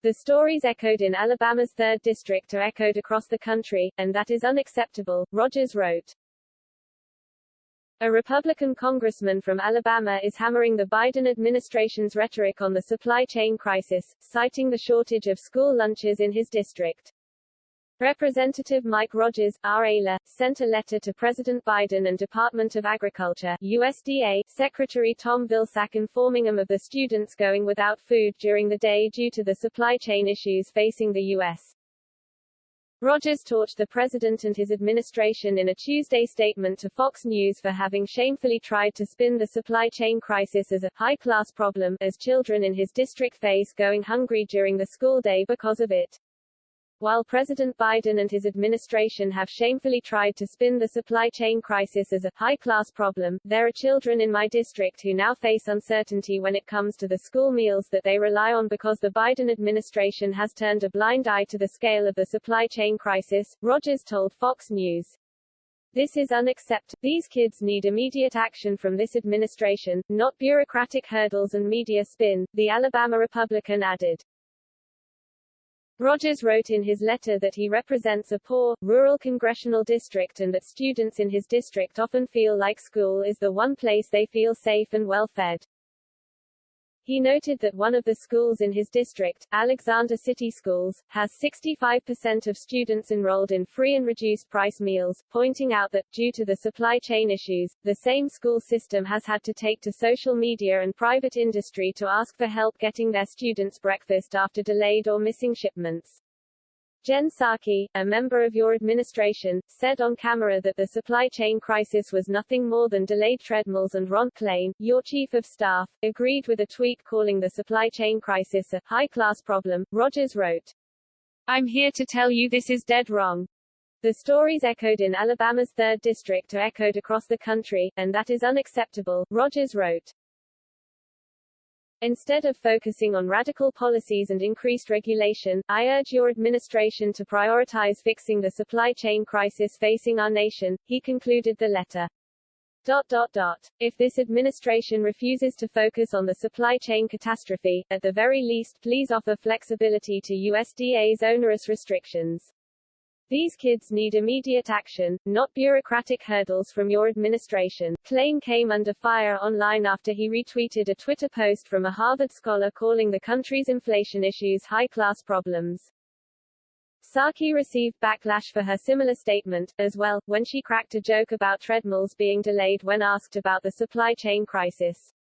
The stories echoed in Alabama's 3rd District are echoed across the country, and that is unacceptable, Rogers wrote. A Republican congressman from Alabama is hammering the Biden administration's rhetoric on the supply chain crisis, citing the shortage of school lunches in his district. Representative Mike Rogers, RALA, sent a letter to President Biden and Department of Agriculture USDA Secretary Tom Vilsack informing them of the students going without food during the day due to the supply chain issues facing the U.S. Rogers torched the president and his administration in a Tuesday statement to Fox News for having shamefully tried to spin the supply chain crisis as a high-class problem, as children in his district face going hungry during the school day because of it. While President Biden and his administration have shamefully tried to spin the supply chain crisis as a high-class problem, there are children in my district who now face uncertainty when it comes to the school meals that they rely on because the Biden administration has turned a blind eye to the scale of the supply chain crisis, Rogers told Fox News. This is unacceptable. These kids need immediate action from this administration, not bureaucratic hurdles and media spin, the Alabama Republican added. Rogers wrote in his letter that he represents a poor, rural congressional district and that students in his district often feel like school is the one place they feel safe and well-fed. He noted that one of the schools in his district, Alexander City Schools, has 65% of students enrolled in free and reduced-price meals, pointing out that, due to the supply chain issues, the same school system has had to take to social media and private industry to ask for help getting their students breakfast after delayed or missing shipments. Jen Psaki, a member of your administration, said on camera that the supply chain crisis was nothing more than delayed treadmills, and Ron Klain, your chief of staff, agreed with a tweet calling the supply chain crisis a high-class problem. Rogers wrote, I'm here to tell you this is dead wrong. The stories echoed in Alabama's 3rd District are echoed across the country, and that is unacceptable, Rogers wrote. Instead of focusing on radical policies and increased regulation, I urge your administration to prioritize fixing the supply chain crisis facing our nation, he concluded the letter. If this administration refuses to focus on the supply chain catastrophe, at the very least, please offer flexibility to USDA's onerous restrictions. These kids need immediate action, not bureaucratic hurdles from your administration. Klain came under fire online after he retweeted a Twitter post from a Harvard scholar calling the country's inflation issues high-class problems. Psaki received backlash for her similar statement, as well, when she cracked a joke about treadmills being delayed when asked about the supply chain crisis.